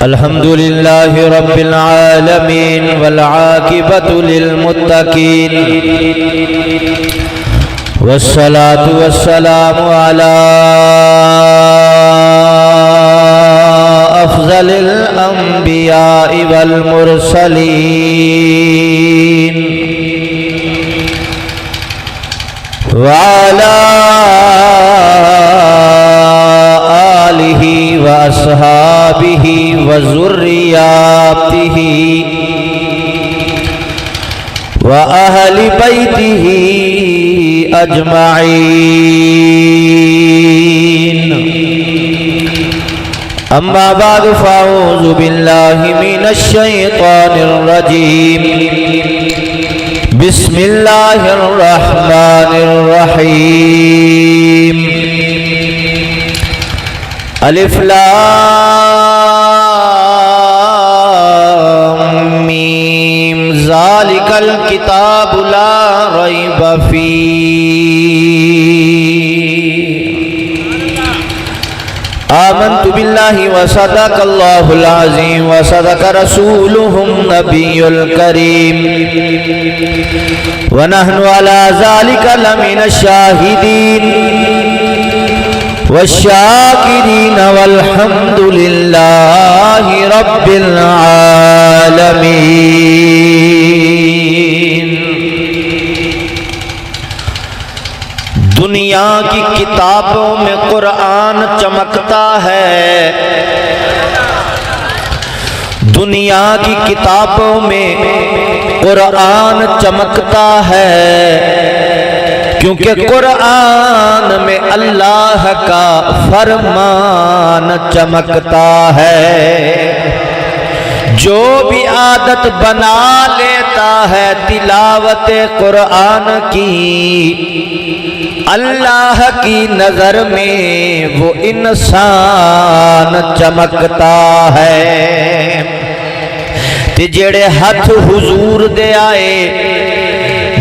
الحمد لله رب العالمين والعاقبة للمتقين والصلاة والسلام على أفضل الأنبياء والمرسلين وعلى آله وأصحابه وذرياته وأهل بيته أجمعين. أما بعد فأعوذ بالله من الشيطان الرجيم. بسم الله الرحمن الرحيم. الف لام میم ذالک الکتاب لا ریب فیہ. آمنت باللہ وصدق اللہ العظیم وصدق رسولہ النبی الکریم ونحن علی ذالک لمن الشاہدین والشاکرین والحمد للہ رب العالمین. دنیا کی کتابوں میں قرآن چمکتا ہے. دنیا کی کتابوں میں قرآن چمکتا ہے کیونکہ قرآن میں اللہ کا فرمان چمکتا ہے. جو بھی عادت بنا لیتا ہے تلاوت قرآن کی، اللہ کی نظر میں وہ انسان چمکتا ہے. تے جڑے ہاتھ حضور دے آئے،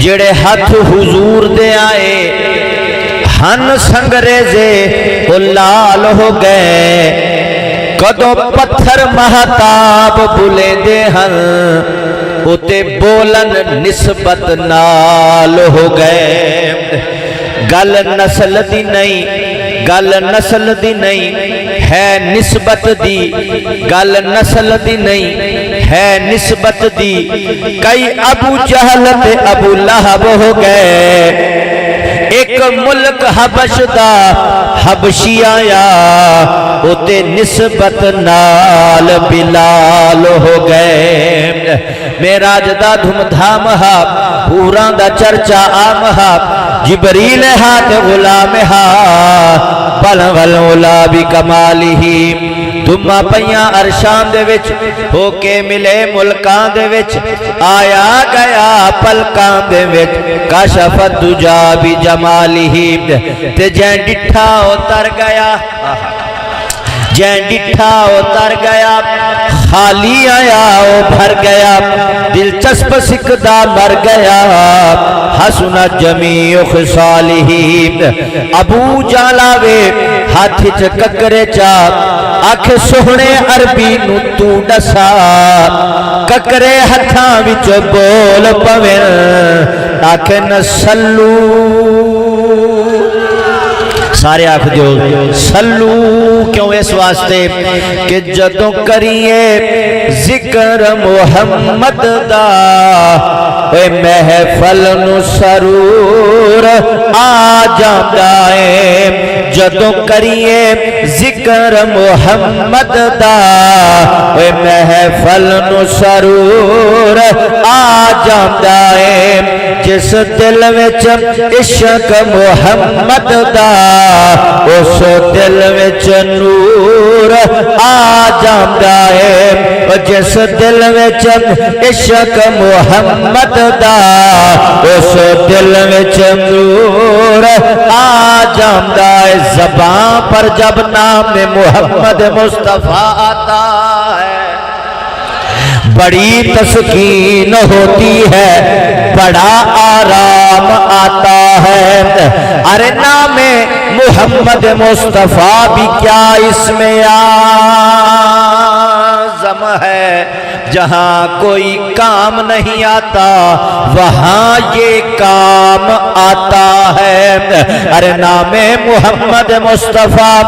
جڑے ہاتھ حضور دے آئے ہن سنگریزے وہ لال ہو گئے. کدوں پتھر مہتاب بلے دے ہن اتے بولن نسبت نال ہو گئے. گل نسل دی نہیں، گل نسل دی نہیں ہے نسبت دی. گل نسل دی نہیں ہے نسبت دی. کئی ابو جہل تے ابو لہب ہو گئے. ایک ملک حبش دا حبشی آیا اتے نسبت نال بلال ہو گئے. معراج دا دھم دھام ہا، پوران دا چرچا عام ہا. جبریل ہاتھ غلام ہا بلغ العلا بکمالہ. دھما پیاں عرشان دے وچ ہو کے ملے ملکان دے وچ. آیا گیا پلکان دے وچ کشف الدجا بجمالہ. تے جین ڈٹھا اتر گیا، جین ڈٹھا اتر گیا. خالی آیا وہ بھر گیا، دلچسپ سکھدا مر گیا. حسن جمیع خصالہ. ابو جالاوے ہاتھ چ ککرے چا آکھ سوہنے عربی نو تو ڈسا. ککرے ہتھاں وچ بول پویں آکھ نسلو. سارے آکھ دیو سلو. کیوں؟ اس واسطے کہ جدوں کریے ذکر محمد دا اے محفل نو سرور آ جاندا ہے. جدوں کریے ذکر محمد دا اے محفل نو سرور آ جاندا ہے. جس دل وچ عشق محمد دا اس دل وچ نور آ جاندا ہے. جس دل وچ عشق محمد دا اس دل وچ نور آ جاندا ہے. زبان پر جب نام محمد مصطفیٰ آتا ہے بڑی تسکین ہوتی ہے، بڑا آرام آتا ہے. ارے نام محمد مصطفیٰ بھی کیا اس میں آز ہے جہاں کوئی کام نہیں آتا وہاں یہ کام آتا ہے۔ ارے نام محمد مصطفیٰ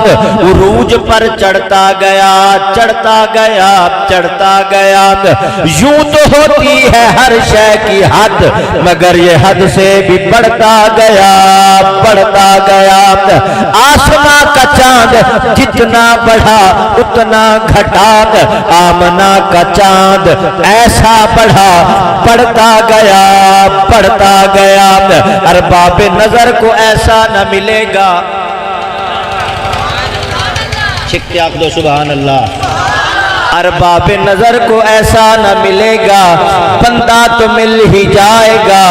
عروج پر چڑھتا گیا چڑھتا گیا چڑھتا گیا، یوں تو ہوتی ہے ہر شے کی حد مگر یہ حد سے بھی بڑھتا گیا بڑھتا گیا۔ آسماں کا چاند جتنا بڑھا اتنا گھٹا، آمنہ کا چاند ایسا بڑھا بڑھتا گیا بڑھتا گیا۔ ارباب نظر کو ایسا نہ ملے گا، چھکتے آپ دو سبحان اللہ۔ ارباب نظر کو ایسا نہ ملے گا، بندہ تو مل ہی جائے گا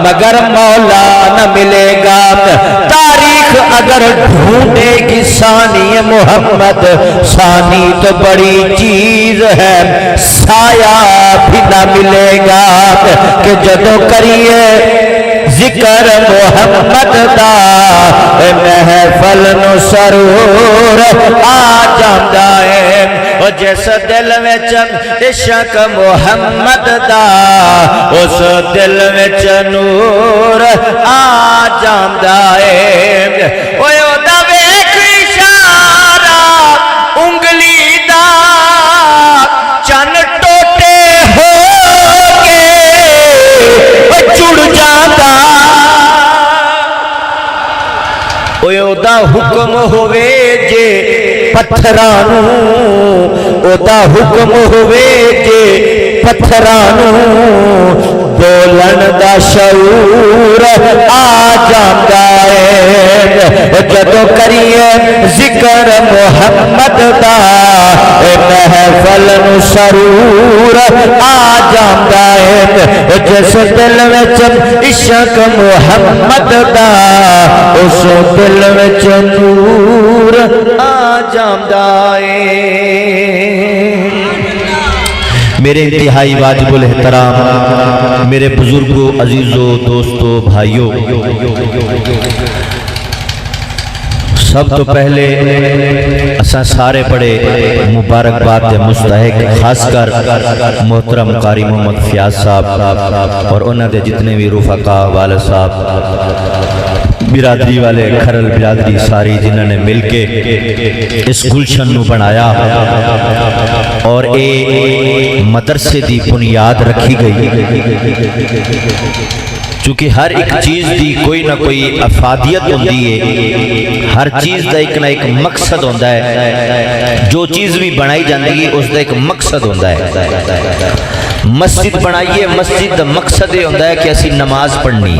مگر مولا نہ ملے گا۔ تاریخ اگر ڈھونڈے گی ثانی محمد، ثانی تو بڑی چیز ہے سایہ بھی نہ ملے گا، کہ جدو کریے ذکر محمد دا محفل نو سرور آ جاندا ہے، اور جس دل وچ عشق محمد دا اس دل وچ نور آ جاندا ہے۔ اوے او دا ویکھ اشارہ انگلی دا چن ٹوٹے ہو کے جڑ جاندا، اوے او دا حکم ہووے جے پتھرانو، او دا حکم ہووے جے پتھرانو، بولن دا شعور آ جاندا ہے۔ جدو کریے ذکر محمد دا محفل نو سرور آ جاندا ہے، جس دل وچ عشق محمد دا اس دل وچ نور آ جاندا ہے۔ میرے انتہائی واجب الاحترام میرے بزرگوں، عزیزوں، دوستوں، بھائیوں، سب تو پہلے اساں سارے بڑے مبارکباد دے مستحق، خاص کر محترم قاری محمد فیاض صاحب اور انہاں دے جتنے بھی رفقا، والد صاحب، برادری والے، کھرل برادری ساری جنہوں نے مل کے اس گلشن نو بنایا اور اے مدرسے دی بنیاد رکھی گئی، چونکہ ہر ایک چیز دی کوئی نہ کوئی افادیت ہوندی ہے، ہر چیز دا ایک نہ ایک مقصد ہوندہ ہے، جو چیز بھی بنائی جاندگی اس دا ایک مقصد ہوندہ ہے۔ مسجد بنائیے، مسجد دا مقصد یہ ہوندہ ہے کہ اسی نماز پڑھنی،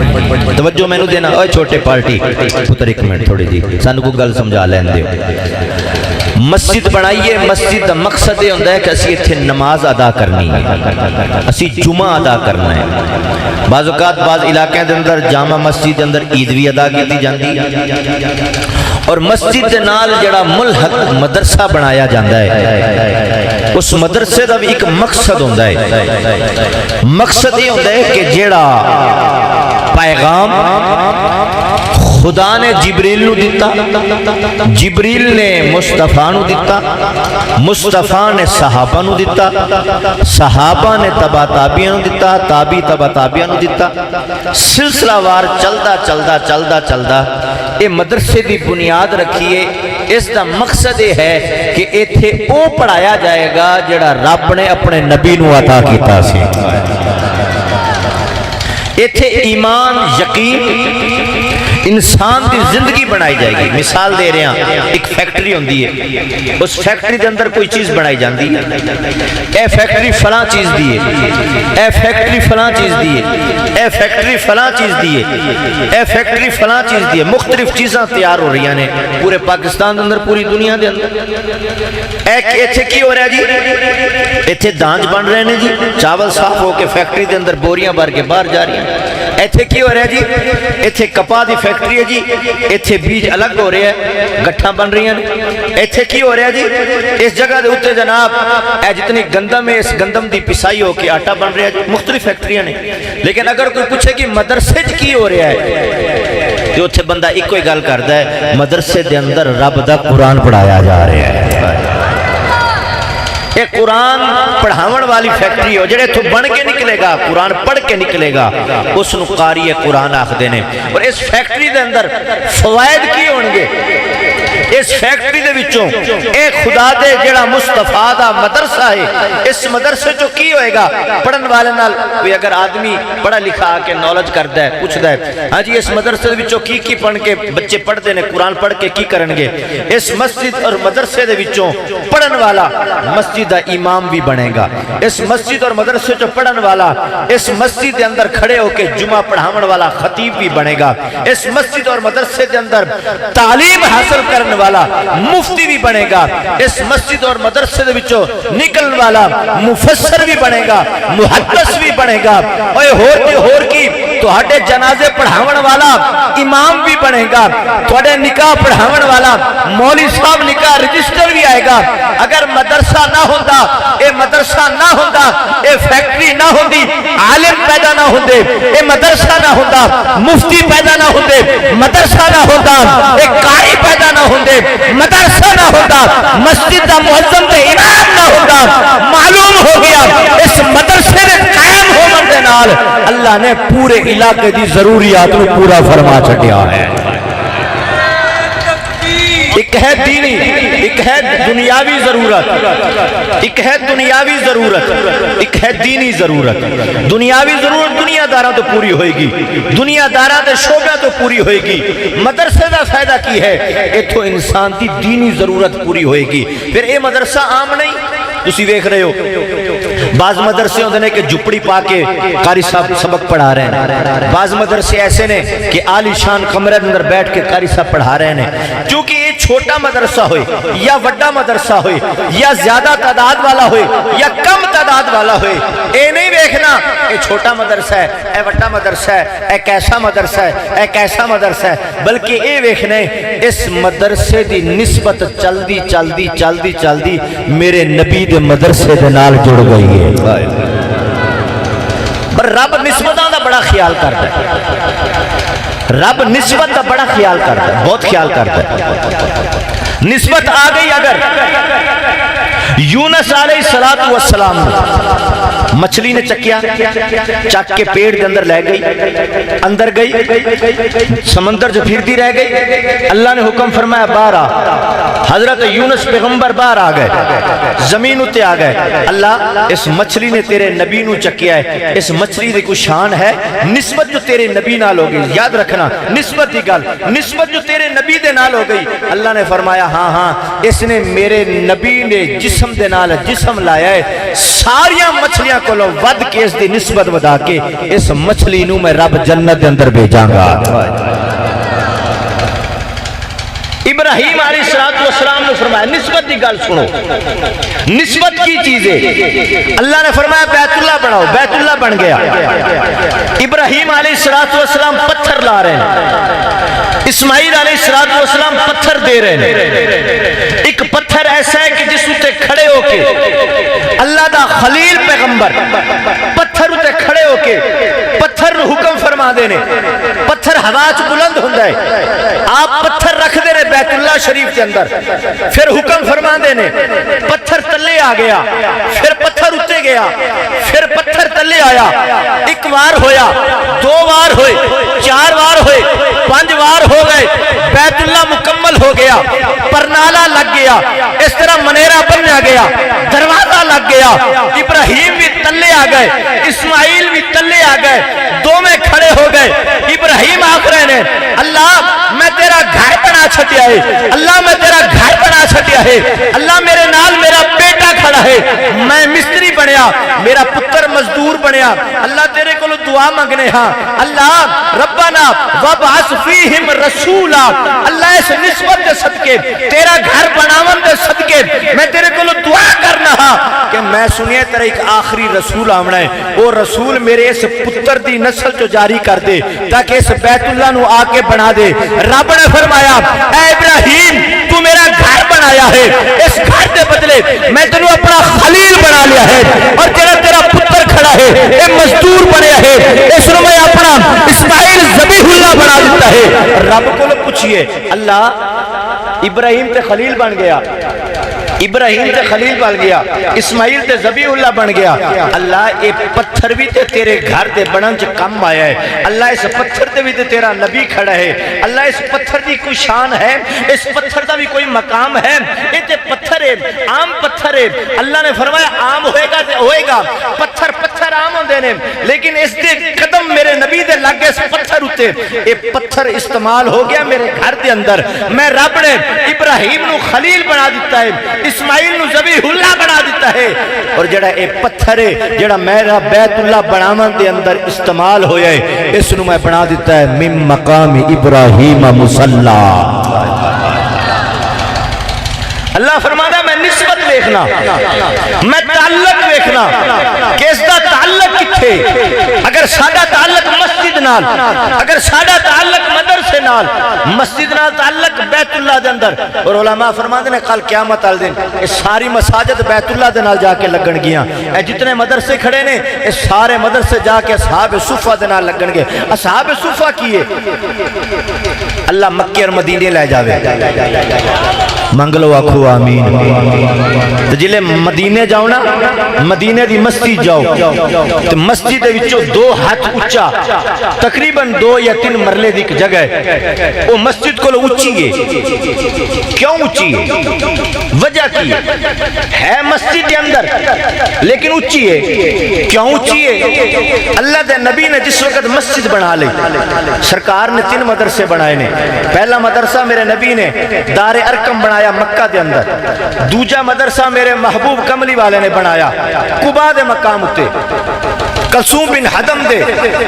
توجہ میں نو دینا، اوہ چھوٹے پارٹی پتر ایک منٹ تھوڑی جی سانو کو گل سمجھا لین دے۔ مسجد بنائیے، مسجد دا مقصد یہ ہوندہ ہے کہ اسی اتھے نماز ادا کرنی ہے، اسی جمعہ ادا کرنا ہے۔ بعض اوقات بعض علاقے دے اندر جامع مسجد دے اندر عید بھی ادا کی جاندی، اور مسجد دے نال جڑا ملحق مدرسہ بنایا جاندہ ہے، اس مدرسے دا بھی ایک مقصد ہوندہ ہے۔ مقصد یہ ہوندہ ہے کہ جڑا پیغام خدا نے جبریل نو دیتا، جبریل نے مصطفیٰ نو دیتا، مصطفیٰ نے صحابہ نو دیتا، صحابہ نے تبا تابعین نو دیتا، تابعی تبا تابعین نو دیتا، سلسلہ وار چلدا چلدا چلدا چلدا اے مدرسے دی بنیاد رکھیے۔ اس دا مقصد یہ ہے کہ ایتھے او پڑھایا جائے گا جڑا رب نے اپنے نبی نو عطا کیتا سی۔ ایتھے ایمان، یقین، انسان دی زندگی بنائی جائے گی۔ مثال دے رہے ہیں، ایک فیکٹری ہوندی ہے، اس فیکٹری دے اندر کوئی چیز بنائی جاندی ہے، اے فیکٹری فلاں چیز دی ہے، اے فیکٹری فلاں چیز دی ہے، اے فیکٹری فلاں چیز دی ہے، اے فیکٹری فلاں چیز دی ہے، مختلف چیزاں تیار ہو رہی ہیں پورے پاکستان دے اندر، پوری دنیا دے اندر۔ ایتھے کی ہو رہا ہے جی؟ ایتھے دانج بن رہے ہیں جی، چاول صاف ہو کے فیکٹری دے اندر بوریاں بھر کے باہر جا رہی ہیں۔ ایتھے کی ہو رہا ہے جی؟ ایتھے کپاہ دی فیکٹری ہے جی، ایتھے بیج الگ ہو رہے ہیں، گٹھاں بن رہی ہیں۔ ایتھے کی ہو رہا ہے جی؟ اس جگہ دے اتے جناب اے جتنی گندم ہے، اس گندم دی پسائی ہو کے آٹا بن رہا ہے جی، مختلف فیکٹریاں نے۔ لیکن اگر کوئی پوچھے کہ مدرسے کی ہو رہا ہے تو اتھے بندہ ایک کوئی گل کردا ہے، مدرسے دے اندر رب دا قرآن پڑھایا جا رہا ہے۔ یہ قرآن پڑھاون والی فیکٹری ہو جڑے تو بن کے نکلے گا قرآن پڑھ کے نکلے گا اس نو قاری قرآن آکھدے نے۔ اور اس فیکٹری دے اندر فوائد کی ہونگے؟ اس فیکٹری دے وچوں اے خدا دے جڑا مصطفیٰ دا مدرسہ ہے اس مدرسے جو کی ہوئے گا پڑھن والے نال کوئی اگر آدمی پڑھا لکھا کے نالج کردا ہے پوچھدا ہے ہاں جی اس مدرسے دے وچوں کی پڑھ کے بچے پڑھدے نے قرآن پڑھ کے کی کرنگے؟ اس مسجد اور مدرسے دے وچوں پڑھن والا مسجد دا امام بھی بنے گا، اس مسجد اور مدرسے جو پڑھن والا اس مسجد دے اندر کھڑے ہو کے جمعہ پڑھاون والا خطیب بھی بنے گا، اس مسجد اور مدرسے دے اندر تعلیم حاصل کرنے والا مفتی بھی بنے گا، اس مسجد اور مدرسے دے وچوں نکلن والا مفسر بھی بنے گا، محدث بھی بنے گا، اور کی تہاڈے جنازے پڑھاون والا امام بھی بنے گا، تہاڈے نکاح پڑھاون والا مولوی صاحب نکاح رجسٹر بھی آئے گا۔ اگر مدرسہ نہ ہوندا اے مدرسہ نہ ہوندا اے فیکٹری نہ ہوندی عالم پیدا نہ ہوندے اے مدرسہ نہ ہوندا مفتی پیدا نہ ہوندے مدرسہ نہ ہوندا اے قاری پیدا نہ ہوندے مدرسہ نہ ہوندا مسجد دا مؤذن تے امام نہ ہوندا۔ معلوم ہو گیا اس مدرسے دے قائم ہون دے نال اللہ نے پورے علاقے دی ضروریات کو پورا فرما چھڈیا ہے۔ ایک ہے دینی، ایک ہے دنیاوی ضرورت، ایک ہے دنیاوی ضرورت، ایک ہے دینی ضرورت۔ دنیاوی ضرورت دنیا داراں تو پوری ہوئے گی، دنیا داراں دے شعبہ تو پوری ہوئے گی۔ مدرسے دا فائدہ کی ہے؟ ایتھوں انسان دی دینی ضرورت پوری ہوئے گی۔ پھر اے مدرسہ عام نہیں، تسی دیکھ رہے ہو بعض مدرسے ہوندے نے کہ جھپڑی پا کے قاری صاحب سبق پڑھا رہے ہیں، بعض مدرسے ایسے نے کہ عالی شان کمرے اندر بیٹھ کے قاری صاحب پڑھا رہے ہیں۔ کیونکہ یہ چھوٹا مدرسہ ہوئے یا وڈا مدرسہ ہوئے یا زیادہ تعداد والا ہوئے یا کم تعداد والا ہوئے، اے نہیں دیکھنا اے چھوٹا مدرسہ ہے اے وڈا مدرسہ ہے اے کیسا مدرسہ ہے اے کیسا مدرسہ ہے، بلکہ اے دیکھنے اس مدرسے دی نسبت چلدی چلدی چلدی چلدی میرے نبی دے مدرسے دے نال جڑ گئی ہے۔ پر رب نسبتاں دا بڑا خیال کرتا ہے، رب نسبت دا بڑا خیال کرتا ہے، بہت خیال کرتا ہے۔ نسبت آ گئی اگر یونس علیہ السلام مچھلی نے چکیا، چک کے پیڑ کے اندر لے گئی، اندر گئی، سمندر جو پھرتی رہ گئی، اللہ نے حکم فرمایا باہر آ۔ حضرت یونس پیغمبر باہر آ گئے، زمین اتے آ گئے۔ اللہ اس مچھلی نے تیرے نبی نو چکیا ہے، اس مچھلی دی کوئی شان ہے؟ نسبت جو تیرے نبی نال ہو گئی، یاد رکھنا نسبت دی گل، نسبت جو تیرے نبی دے نال ہو گئی۔ اللہ نے فرمایا ہاں ہاں اس نے میرے نبی نے جسم دے نال جسم لایا ہے، ساریاں مچھلیاں کو ود کے اس دی نسبت ودا کے اس مچھلی نو میں رب جنت دے اندر بھیجاں گا۔ ابراہیم علیہ السلام نے فرمایا نسبت دی گل سنو، نسبت کی چیزیں اللہ نے فرمایا بیت اللہ بناؤ، بیت اللہ بن گیا۔ ابراہیم علیہ السلام پتھر لا رہے ہیں، اسماعیل علیہ السلام پتھر دے رہے ہیں۔ ایک پتھر ایسا ہے کہ جس اتے کھڑے ہو کے اللہ دا خلیل پیغمبر پتھر اتے کھڑے ہو کے پتھر حکم فرما دینے، پتھر ہوا چ بلند ہوندہ ہے، آپ پتھر رکھ دینے بیت اللہ شریف کے اندر، پھر حکم فرما دینے، پتھر تلے آ گیا، پھر پتھر اتے گیا، پھر پتھر تلے آیا، ایک وار ہویا، دو وار ہوئے، چار وار ہوئے، پانچ وار ہو گئے، بیت اللہ مکمل ہو گیا، پرنالا لگ گیا، اس طرح منیرہ بنیا گیا، دروازہ لگ گیا، ابراہیم بھی تلے آ گئے، اسماعیل بھی تلے آ گئے، دو میں کھڑے ہو گئے۔ ابراہیم آخرے نے اللہ میں تیرا گھر بنا چھٹیا ہے، اللہ میں تیرا گھر بنا چھٹیا ہے، اللہ میرے نال میرا بیٹا کھڑا ہے، میں مستری بنیا، میرا پتر مزدور بنیا، اللہ تیرے کو دعا مانگنے ہاں، اللہ ربنا وابعث فیہم رسولا، اللہ اس نسبت دے صدقے تیرا گھر بناون دے صدقے میں تیرے کو دعا کرنا ہاں کہ میں سنیا تیرا ایک آخری رسول آمنا ہے، وہ رسول میرے اس پتر دی نسل جو جاری کر دے تاکہ اس بیت اللہ نو آ کے بنا دے۔ رب نے فرمایا اے ابراہیم تو میرا گھر بنایا ہے، اس گھر دے بدلے میں تینو اپنا خلیل بنا لیا ہے، اور تیرا پتر کھڑا ہے، اے مزدور بنیا ہے، اس نو میں اپنا اسماعیل ذبیح اللہ بنا دیتا ہے۔ رب کو پوچھئے اللہ ابراہیم تے خلیل بن گیا، ابراہیم تے خلیل بن گیا، اسماعیل تے ذبیح اللہ بن گیا۔ اللہ اے پتھر بھی تے تیرے گھر دے بنن چ کم آیا ہے، اللہ اس پتھر تے بھی تے تیرا نبی کھڑا ہے، اللہ اس پتھر دی کوئی شان ہے، اس پتھر دا بھی کوئی مقام ہے، یہ تے پتھر ہے، عام پتھر ہے۔ اللہ نے فرمایا عام ہوئے گا تے ہوئے گا، پتھر پتھر عام ہوندے نے، لیکن اس دے قدم میرے نبی دے لگ اس پتھر ہوتے، یہ پتھر استعمال ہو گیا میرے گھر دے اندر۔ میں رب نے ابراہیم نو خلیل بنا دیتا ہے، اسماعیل نو ذبیح اللہ بنا دیتا ہے، اور جڑا اے پتھر ہے جڑا میرا بیت اللہ بناون دے اندر استعمال ہویا ہے، اس نو میں بنا دیتا ہے من مقام ابراہیم مصلی۔ اللہ فرمانا میں نسبت دیکھنا، میں تعلق دیکھنا کہ اس دا تعلق کتھے، اگر ساڈا تعلق مسجد نال، اگر ساڈا تعلق مدرسے نال، مسجد نال تعلق بیت اللہ دے اندر، اور علماء فرماندے نے کل قیامت والے دن یہ ساری مساجد بیت اللہ دے نال جا کے لگن گیاں، اے جتنے مدرسے کھڑے نے یہ سارے مدرسے جا کے اصحاب صفہ دے نال لگن گے۔ اصحاب صفہ کیے اللہ مکے اور مدینے لے جاوے، منگلو آکھو آمین۔ تو جلے مدینے جاؤ نا، مدینے دی مسجد جاؤ تو مسجد دے وچوں 2 ہاتھ اچھا تقریباً 2 یا 3 مرلے دی جگہ ہے، وہ مسجد کو اچھی ہے۔ کیوں اچھی ہے؟ وجہ کی ہے مسجد دے اندر لیکن اچھی ہے، کیوں اچھی ہے؟ اللہ دے نبی نے جس وقت مسجد بنا لی، سرکار نے 3 مدرسے بنائے نے۔ پہلا مدرسہ میرے نبی نے دار ارقم بنایا مکہ دے اندر، دوجا مدرسہ میرے محبوب کملی والے نے بنایا قباء دے مقام تے، کلثوم بن حدم دے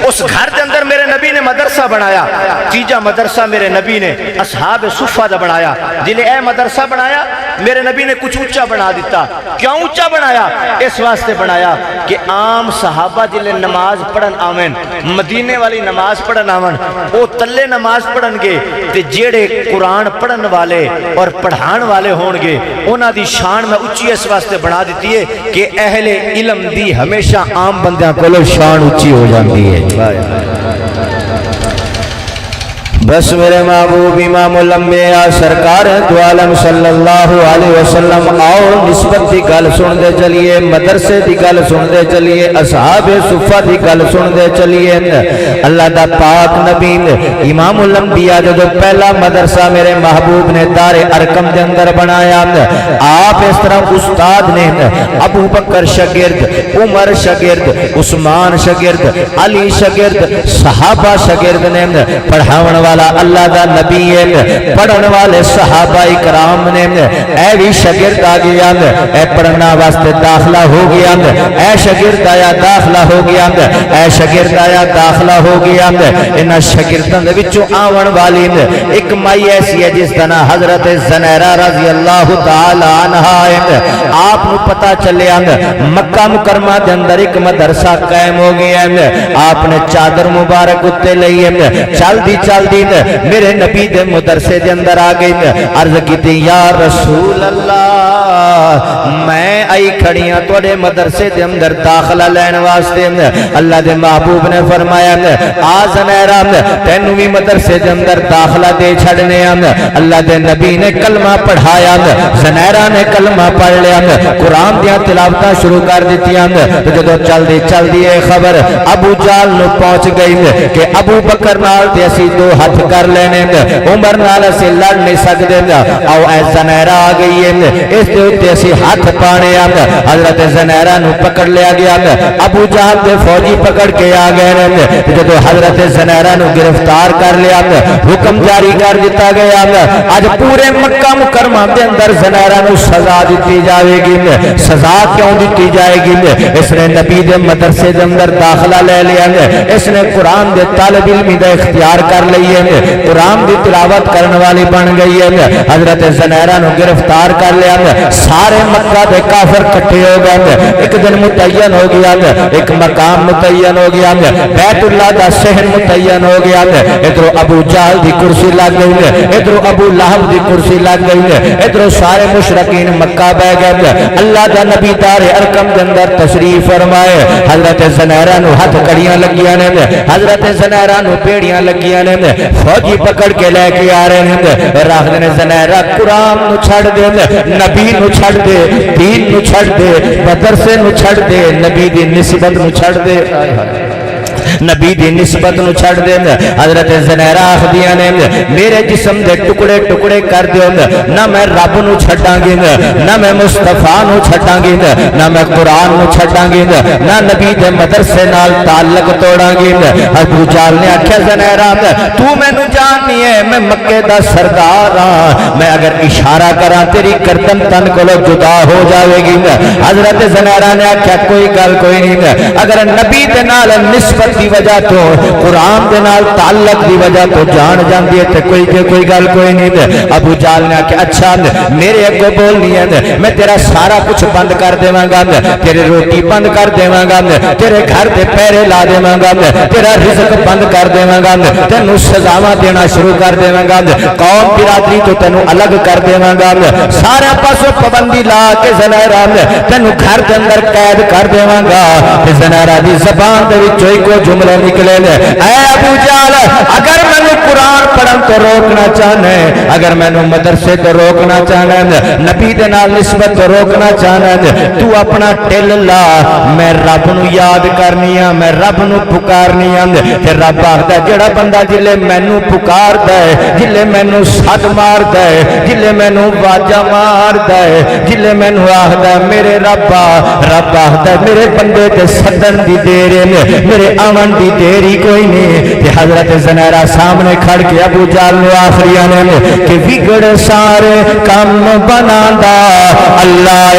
اس گھر دے اندر میرے نبی نے مدرسہ بنایا، تیجا مدرسہ میرے نبی نے اصحاب صفہ دا بنایا۔ جلے اے مدرسہ بنایا میرے نبی نے کچھ اونچا بنا دیتا، کیوں اونچا بنایا؟ اس واسطے بنایا کہ عام صحابہ جلے نماز پڑھن آمین، مدینے والی نماز پڑھن آمین، وہ تلے نماز پڑھن گے تے جیڑے قرآن پڑھن والے اور پڑھان والے ہون گے انہاں دی شان میں اچھی اس واسطے بنا دیتی ہے کہ اہل علم دی ہمیشہ عام بندیاں کو شان اچھی ہو جاتی ہے۔ بس میرے محبوب امام الانبیاء سرکار دو عالم صلی اللہ علیہ وسلم آؤ نسبت دی گل سن دے چلیے، مدرسے دی گل سن دے چلیے، اصحاب صفہ دی گل سن دے چلیے۔ اللہ دا پاک نبی امام الانبیاء جو پہلا مدرسہ میرے محبوب نے دار ارقم دے اندر بنایا، آپ اس طرح استاد نے ابو بکر شاگرد، عمر شاگرد، عثمان شاگرد، علی شاگرد، صحابہ شاگرد نے پڑھاون والا اللہ دا نبی ہے، پڑھن والے صحابہ اکرام نے اے بھی شاگرد آ گیا، اے پڑھنا واسطے داخلہ ہو گیا، اے شاگرد آیا داخلہ ہو گیا، اے شاگرد آیا داخلہ ہو گیا۔ انہاں شاگرداں دے وچوں آون والی ایک مائی ایسی ہے جس دا نام حضرت زنیرہ رضی اللہ تعالی عنہا ہے۔ آپ کو پتہ چلیا مکہ مکرمہ دے اندر ایک مدرسہ قائم ہو گیا ہے، آپ نے چادر مبارک اتے لئی ہے، چل دی میرے نبی دے مدرسے دے اندر آ گئی، عرض کی یا رسول اللہ میں آئی کھڑیاں توڑے مدرسے دے اندر داخلہ لین واسطے۔ اللہ دے محبوب نے فرمایا آ زنیرہ تینوں بھی مدرسے دے اندر داخلہ دے چھڑنے۔ اللہ دے نبی نے کلمہ پڑھایا، زنیرہ نے کلمہ پڑھ لیا، قرآن دیا تلاوتاں شروع کر دیتیاں۔ جدو چل دی خبر ابو جال نو پہنچ گئی کہ ابو بکر نال تے اسی 2 ہاتھ کر لینے، عمر نال اسی لڑ نہیں سکتے، آؤ اے زنیرہ آ گئی ہے اس دے اتے اسی ہاتھ پانے۔ حضرت زنیرہ نو پکڑ لیا گیا، ابو جہل دے فوجی پکڑ کے آ گئے، جدو حضرت زنیرہ نو گرفتار کر لیا حکم جاری کر دیتا گیا اج پورے مکہ مکرمہ دے اندر زنیرہ نو سزا دیتی جائے گی۔ سزا کیوں دیتی جائے گی؟ اس نے نبی دے مدرسے دے اندر داخلہ لے لیا، اس نے قرآن دے طالب علمی دا اختیار کر لئی ہے، قرآن دی تلاوت کرنے والی بن گئی ہے۔ حضرت زنیرہ نو گرفتار کر لیا، سارے مکہ دے کافر کٹھے ہو گئے، ایک دن متعین ہو گیا، ایک مقام متعین ہو گیا، بیت اللہ دا صحن متعین ہو گیا۔ ادھر ابو جہل دی کرسی لگ گئی، ادھر ابو لہب دی کرسی لگ گئی، ادھر سارے مشرکین مکہ بہ گئے۔ اللہ دا نبی دار ارقم دے اندر تشریف فرمائے، حضرت زنیرہ نو ہاتھ کڑیاں لگیاں نے، حضرت زنیرہ نو پیڑیاں لگیاں نے، فوجی پکڑ کے لے کے آ رہے ہیں راہد نے زنیرہ قرآن نو چھڑ دے نبی نو چھڑ دے دین نو چھڑ دے مدرسے نو چھڑ دے نبی دی نسبت نو چھڑ دے نبی دی نسبت نو چھڑ دے حضرت زنیرہ آخدیاں نے میرے جسم دے ٹکڑے ٹکڑے کر دے نہ میں رب نو چھڑاں گی نہ میں مصطفیٰ نو چھڑاں گی نہ میں قرآن نو چھڑاں گی نہ نبی دے مدرسے نال تعلق توڑاں گی ابو جہل نے آکھیا زنیرہ تو میں نو جاننی ہے میں مکے دا سردار ہاں میں اگر اشارہ کراں تیری گردن تن کولو جدا ہو جاوے گی حضرت زنیرہ نے آکھیا کوئی گل کوئی نہیں اگر نبی دے نال نسبت دی وجہ تو قرآن دے نال تعلق دی وجہ تو جان جاندی ہے تے کوئی گل کوئی نہیں ابو جہل نے کہا اچھا میرے اگے بولنی ہے میں تیرا سارا کچھ بند کر دیواں گا تیرے روٹی بند کر دیواں گا تیرے گھر دے پہرے لا دیواں گا تیرا رزق بند کر دیواں گا تینوں سزاواں دینا شروع کر دیواں گا قوم برادری تو تینوں الگ کر دیواں گا سارے پاسوں پابندی لا کے زنیرہ تینوں گھر دے اندر قید کر دیواں گا زنیرہ دی زبان دے وچوں ہی کوئی جملے نکلے لے اے ابو جہل اگر میں نے قرآن پڑھن تو روکنا چاہنے اگر میں نے مدرسے تو روکنا چاہنے نبی دے نال نسبت تو روکنا چاہنے تو اپنا ٹل لا میں رب نو یاد کرنی ہاں میں رب نو پکارنی ہاں تے رب آخدا جڑا بندہ جلے مینوں پکاردا ہے جلے مینوں سد ماردا ہے جلے مینوں واجا ماردا ہے جلے مینوں آخدا میرے رب آخدا میرے بندے تے سدن دی دیر ہے میرے آمن دی دیری کوئی نہیں تے حضرت زنیرہ سامنے کھڑ کے ابو جہل نو آخریاں نے کہ بگڑ سارے کام بناندا اللہ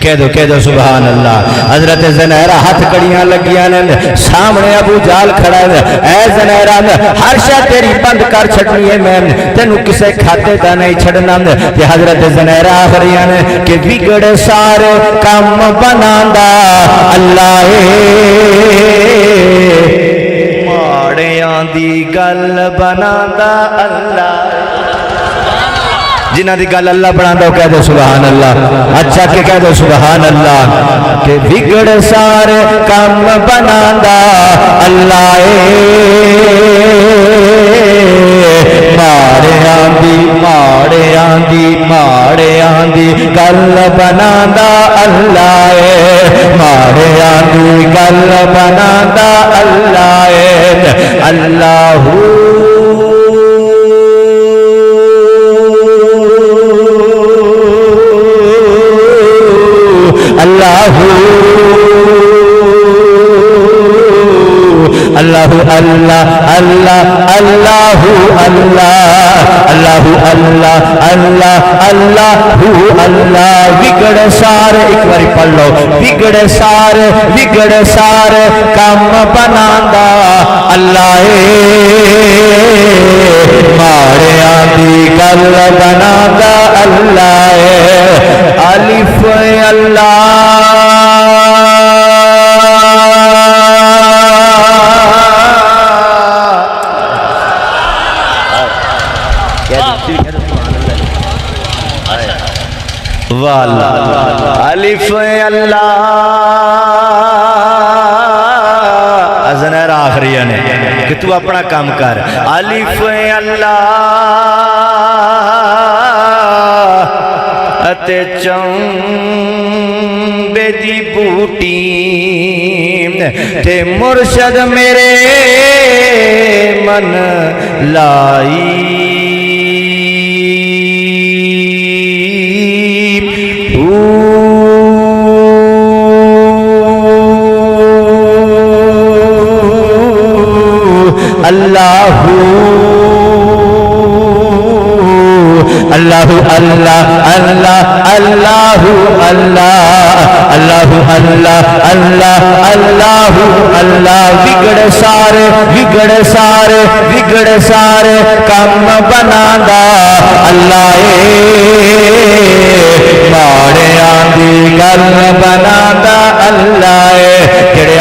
کہہ دو سبحان اللہ حضرت زنیرہ ہاتھ کڑیاں لگیاں نے سامنے ابو جہل کھڑا ہے اے زنیرہ ہر شے تیری بند کر چھڑنی ہے میں تینوں کسے کھاتے دا نہیں چھڑنا تے حضرت زنیرہ آخریاں نے کہ بگڑ سارے کام بناندا اللہ ماڑیاں دی گل بناندا اللہ جنہ دی گل اللہ بنا دو کہہ دو سبحان اللہ اچھا کہ کہہ دو سبحان اللہ کہ بگڑ سارے کام بناندا اللہ ماڑے آندی گل بناندا اللہ ماڑے آندی گل بناندا اللہ اللہ اللہ اللہ اللہ اللہ اللہ اللہ اللہ اللہ اللہ بگڑ سارے ایک باری پڑھ لو بگڑ سارے کام بناندا اللہ ماڑیاں دی گل بناندا اللہ الف اللہ الف اللہ زنیرہ آخریہ نے کہ تو اپنا کام کر الف اللہ اتے چنبے دی بوٹی تے مرشد میرے من لائی اللہ اللہ اللہ اللہ اللہ اللہ اللہ اللہ اللہ اللہ بگڑ سارے کام بناندا اللہ ماڑیاں دی گل بناندا اللہ جڑے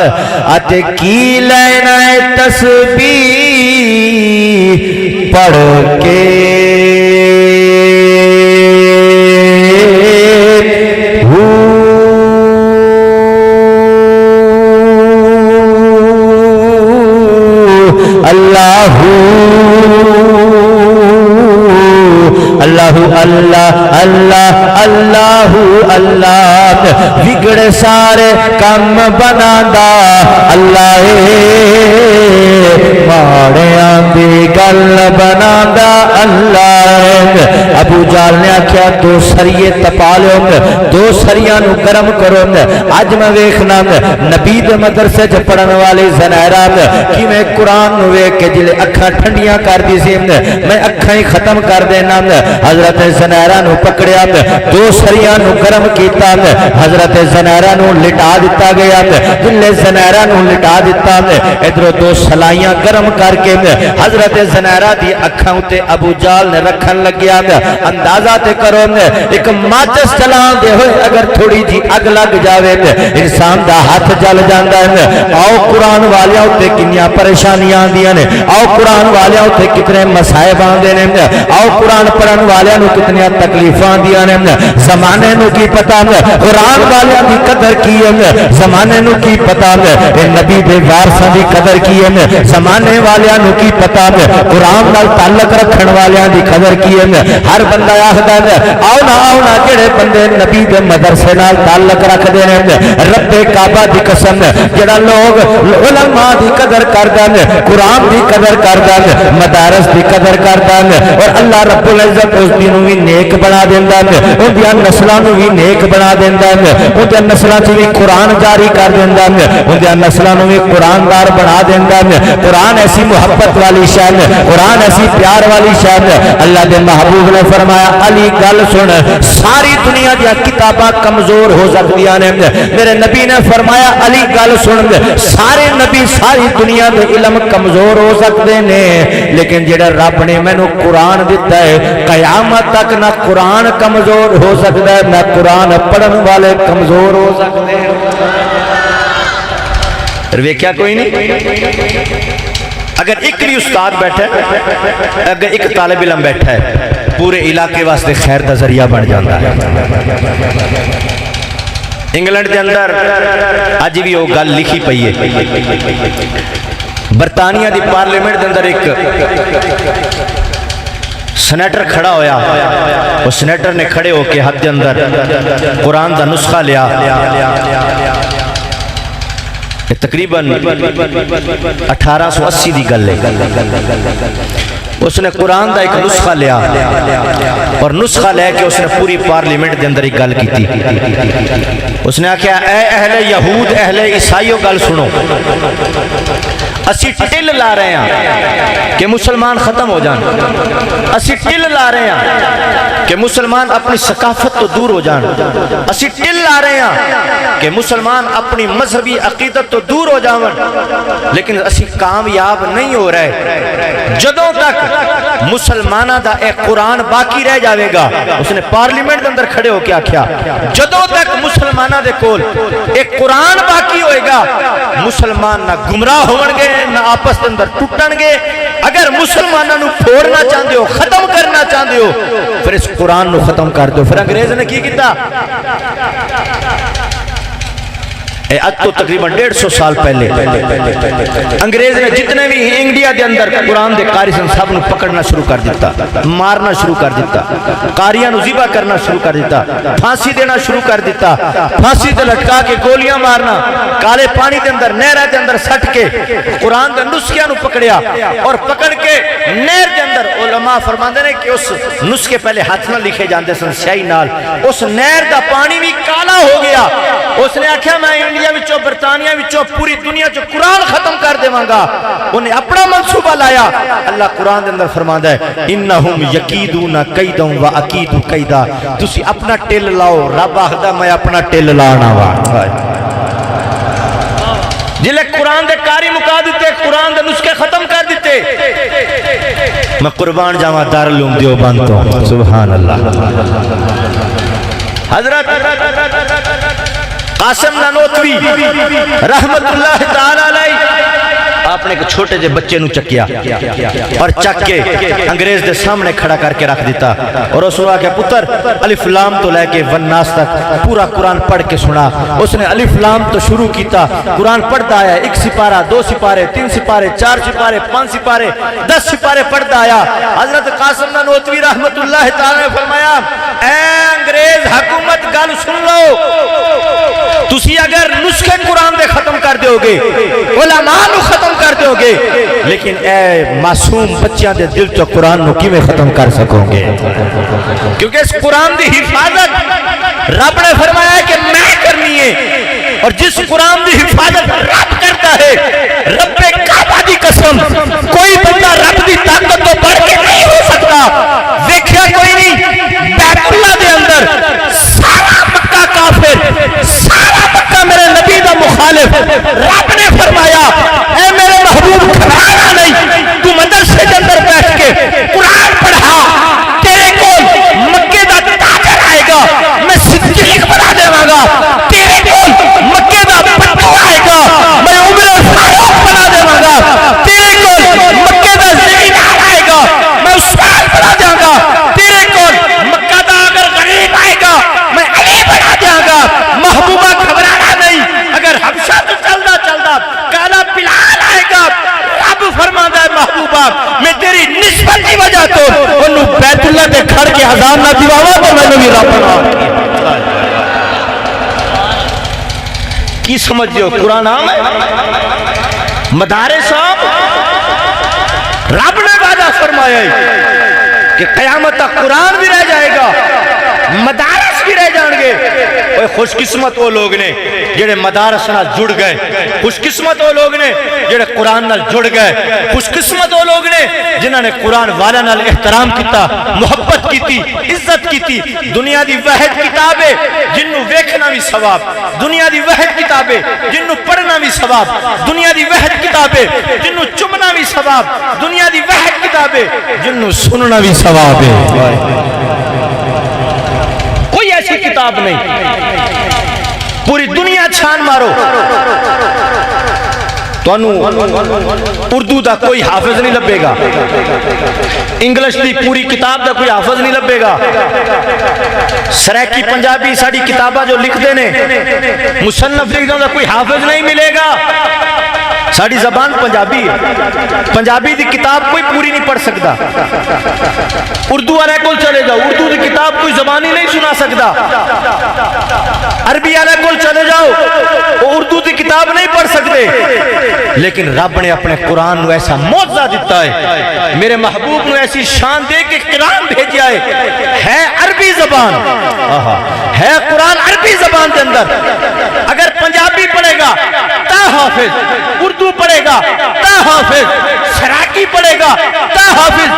اتے کی لینا ہے تسبیح پڑھ کے اللہ اللہ اللہ اللہ اللہ اللہ بگڑے سارے کم بنادا اللہ ماڑیاں دی گل بنادا اللہ ابو جال نے آکھیا دو سریے تپا لو دو سریاں نو گرم کرو اج میں ویکھنا نبی دے مدرسے چ پڑھن والے زنیرا کہ میں قرآن نو ویکھ کے جلے اکھاں ٹھنڈیاں کر دی سی میں اکھاں ہی ختم کر دینا حضرت زنیرا نو پکڑیا دو سریاں نو گرم کیتا حضرت زنیرا نو لٹا دیتا گیا جلے زنیرا نو لٹا دیتا ادھر دو سلائیاں گرم کر کے حضرت زنیرا دی اکھاں تے ابو جال نے رکھن لگیا اندازہ تے کرو ایک ماچس چلان دے ہوئے اگر تھوڑی جی اگ لگ جاوے انسان دا ہاتھ جل جاندا ہے آؤ قرآن والیاں ہوتے کنیاں پریشانیاں آندیاں نے آؤ قرآن والیاں ہوتے کتنے مسائب آندے نے آؤ قرآن پڑھن والیاں نو کتنی تکلیفاں آندیاں نے زمانے نو کی پتا قرآن والیاں دی قدر کی ہے زمانے نو کی پتا نبی دے وارثاں دی قدر کی ہے زمانے والیاں نو کی پتا قرآن نال تعلق رکھن والیاں دی قدر کی ہے ہر بندہ آخدا ہے آؤ نہ جڑے بندے نبی دے مدرسے نال تعلق رکھدے نے رب کعبہ دی قسم جڑا لوگ علماء دی قدر کردا ہے قرآن دی قدر کردا ہے مدارس دی قدر کردا ہے اور اللہ رب العزت اس دی نو وی نیک بنا دیندا ہے اون دی نسلاں نو وی نیک بنا دیندا ہے اون دی نسلاں چ وی قرآن جاری کر دیندا ہے اون دی نسلاں نو وی قرآن دار بنا دیندا ہے قرآن ایسی محبت والی شان قرآن ایسی پیار والی شان اللہ دے محبوب نے فرمایا علی گل سن ساری دنیا دی کتاباں کمزور ہو سکدیاں نے میرے نبی نے فرمایا علی گل سن سارے نبی ساری دنیا دے علم کمزور ہو سکدے نے لیکن جڑا رب نے مینوں قرآن دیتا ہے قیامت تک نہ قرآن کمزور ہو سکدا ہے نہ قرآن پڑھن والے کمزور ہو سکدے ہیں ویکھیا کوئی نہیں اگر ایک بھی استاد بیٹھا ہے اگر ایک طالب علم بیٹھا ہے پورے علاقے واسطے خیر دا ذریعہ بن جاتا ہے انگلینڈ دے اندر آج بھی وہ گل لکھی پئی ہے برطانیہ دی پارلیمنٹ دے اندر ایک سینیٹر کھڑا ہویا وہ سینیٹر نے کھڑے ہو کے ہاتھ دے اندر قرآن دا نسخہ لیا تقریباً 1880 دی گل ہے اس نے قرآن دا ایک نسخہ لیا اور نسخہ لے کے اس نے پوری پارلیمنٹ دے اندر ایک گل کی تھی اس نے آکھیا اے اہل یہود اہل عیسائیوں گل سنو اسی ٹل لا رہے ہیں کہ مسلمان ختم ہو جان اسی ٹل لا رہے ہیں کہ مسلمان اپنی ثقافت تو دور ہو جان اسی ٹل لا رہے ہیں کہ مسلمان اپنی مذہبی عقیدت تو دور ہو جاون لیکن اسی کامیاب نہیں ہو رہے جدوں تک مسلمانہ دا ایک قرآن باقی رہ جاوے گا اس نے پارلیمنٹ دے اندر کھڑے ہو کے آکھیا جدوں تک مسلمانہ دے کول ایک قرآن باقی ہوئے گا مسلمان نہ گمراہ ہون گے نہ آپس دے اندر ٹوٹن گے اگر مسلمانہ نو پھوڑنا چاہندے ہو ختم کرنا چاہندے ہو پھر اس قرآن نو ختم کر دو پھر انگریز نے کی کیتا آج تو تقریباً 150 سال پہلے انگریز نے جتنے بھی انڈیا دے اندر قرآن دے قاری سن سب نو پکڑنا شروع کر دیتا مارنا شروع کر دیتا قاریاں نو ذبح کرنا شروع کر دیتا پھانسی دینا شروع کر دیتا پھانسی تے لٹکا کے گولیاں مارنا کالے پانی دے اندر نہرہ دے اندر سٹ کے قرآن دے نسخیاں نو پکڑیا اور پکڑ کے نہر دے اندر علماء فرماندے نے کہ اس نسخے پہلے ہاتھ نہ لکھے جاندے سن سیاہی نال اس نہر دا پانی بھی کالا ہو گیا اس نے آکھیا میں انڈیا وچوں برطانیہ وچوں پوری دنیا چوں قرآن ختم کر دیواں گا انہیں اپنا منصوبہ لایا اللہ قرآن دے اندر فرماندا ہے انہم یکیدون کیدا و اکید کیدا تسی اپنا ٹل لاؤ رب آخدا میں اپنا ٹل لانا وا جلے قرآن دے کاری مکا دیتے قرآن دے نسخے ختم کر دیتے میں قربان جاواں دارالعلوم دیوبند تو سبحان اللہ حضرت قاسم نانوتوی رحمت اللہ تعالی علیہ آپ نے ایک چھوٹے جے بچے نو چکیا اور چک کے انگریز دے سامنے کھڑا کر کے رکھ دیتا اور اس نے کہا پتر الف لام تو لے کے والناس تک پورا قرآن پڑھ کے سنا. اس نے الف لام تو شروع کیتا, قرآن پڑھتا آیا, 1 سپارہ 2 سپارے 3 سپارے 4 سپارے 5 سپارے 10 سپارے پڑھتا آیا. حضرت قاسم نانوتوی رحمت اللہ تعالی نے فرمایا اے انگریز حکومت گل سن لو, تسی اگر نسخے قرآن دے ختم کر دیو گے, علماء نو ختم کر دیو گے, لیکن اے معصوم بچیاں دے دل تو قرآن نو کی میں ختم کر سکوں گے؟ کیونکہ اس قرآن دی حفاظت رب نے فرمایا کہ میں کرنی ہے, اور جس قرآن دی حفاظت رب کرتا ہے, رب کعبہ دی قسم کوئی بندہ رب دی طاقت تو بڑھ کے نہیں ہو سکتا. دیکھیا کوئی نہیں بیت اللہ دے اندر سارا مکہ کافر, سارا مکہ میرے نبی دا مخالف, رب نے فرمایا اے میرے محبوب گھبرانا نہیں, تو مدرسے کے اندر بیٹھ کے قرآن پڑھا, تیرے کول مکے دا تاجر آئے گا, میں صدیق بنا دے گا, تیرے کول مکے دا پٹو آئے گا, میں عمر فاروق بنا دے گا, تیرے کول مکے دا زمیندار آئے گا, میں عثمان بنا دے گا, تیرے کول مکہ دا اگر غریب آئے گا میں علی بنا دے گا. محبوبہ گھبرانا نہیں, اگر حبشہ تو چلدا چلدا کالا بلال آئے گا, رب فرماتا ہے محبوبہ میں تیری نسبت کی وجہ تو انہوں بیت اللہ دے کھڑ کے ہزار نہ دیواوا تو میں نے بھی رب بنا کی سمجھ دیو. قرآن عام ہے, مدارس عام, رب نے وعدہ فرمایا ہے کہ قیامت تک قرآن بھی رہ جائے گا, مدارس بھی رہ جائیں گے. اوہ خوش قسمت وہ لوگ نے جڑے مدارس نال جڑ گئے, خوش قسمت وہ لوگ نے جڑے قرآن نال جڑ گئے, خوش قسمت وہ لوگ نے جنہاں نے قرآن والا نال احترام کیتا, محبت کیتی, عزت کیتی. دنیا دی واحد کتاب ہے جنوں ویکھنا بھی ثواب, دنیا دی واحد کتاب ہے جنوں پڑھنا بھی ثواب, دنیا دی واحد کتاب ہے جنوں چمنا بھی ثواب, دنیا دی واحد کتاب ہے جنوں سننا بھی ثواب ہے. کوئی ایسی کتاب نہیں, پوری دنیا چھان مارو تو اردو دا کوئی حافظ نہیں لبے گا, انگلش دی پوری کتاب دا کوئی حافظ نہیں لبے گا. سریکی پنجابی ساڑی کتابہ جو لکھ دینے مصنف لکھ دا کوئی حافظ نہیں ملے گا. ساڑی زبان پنجابی ہے, پنجابی دی کتاب کوئی پوری نہیں پڑھ سکتا. اردو والے کول چلے جاؤ, اردو دی کتاب کوئی زبانی نہیں سنا سکتا. عربی والے کول چلے جاؤ, وہ اردو دی کتاب نہیں پڑھ سکتے. لیکن رب نے اپنے قرآن نو ایسا معجزہ دیتا ہے, میرے محبوب نو ایسی شان دے کے قرآن بھیجیا ہے عربی زبان, ہے قرآن عربی زبان کے اندر. اگر پنجابی پڑھے گا تا حافظ, اردو پڑھے گا تا حافظ, سراکی پڑھے گا تا حافظ,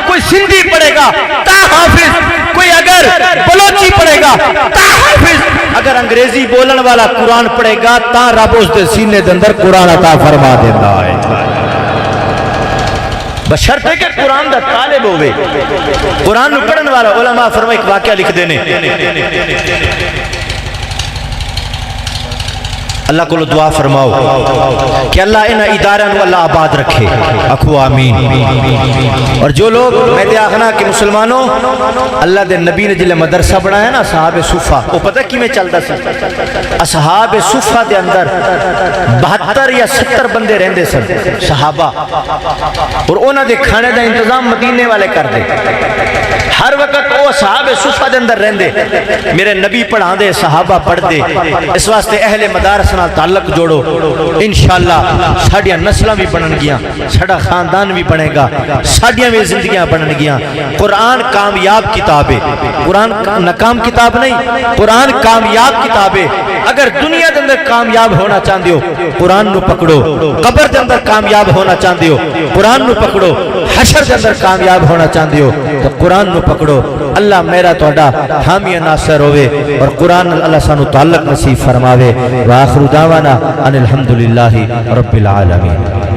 کوئی سندھی پڑھے گا تا حافظ, کوئی اگر بلوچی پڑھے گا تا حافظ, اگر انگریزی بولن والا قرآن پڑھے گا تا رب اس دے سینے دے اندر قرآن عطا فرما دیتا ہے. بشرط ہے کہ قرآن دا طالب ہوئے, قرآن نو پڑھن والا. علماء فرمائے ایک واقعہ لکھ دینے, اللہ کو دعا فرماؤ کہ اللہ انہا ادارہ نو اللہ آباد رکھے, اکھو آمین. اور جو لوگ میں دے آخنا کہ مسلمانوں اللہ دے نبی نے جلے مدرسہ بنایا نا اصحاب صفہ, وہ پتہ کی میں چلتا سن, اصحاب صفہ دے اندر 72 یا 70 بندے رہندے سن صحابہ, اور انہاں دے کھانے دا انتظام مدینے والے کر دے. ہر وقت وہ اصحاب صفہ دے اندر رہندے, میرے نبی پڑھا دے, صحابہ پڑھ دے. اس واسطے اہل مدارس تعلق جوڑو, انشاءاللہ ساڑیاں نسلیں بھی بنن گیاں, ساڑا خاندان بھی بنے گا, ساڑیاں بھی زندگیاں بنن گیاں. قرآن کامیاب کتاب ہے, قرآن ناکام کتاب نہیں, قرآن کامیاب کتاب ہے. اگر دنیا دے اندر کامیاب ہونا چاہتے ہو قرآن نو پکڑو, قبر دے اندر کامیاب ہونا چاہتے ہو قرآن نو پکڑو, حشر دے اندر کامیاب ہونا چاہتے ہو تو قرآن نو پکڑو. اللہ میرا توڑا حامی ناصر ہوئے, اور قرآن اللہ سانو تعلق نصیب فرماوے. وآخر دعوانا ان الحمدللہ رب العالمین.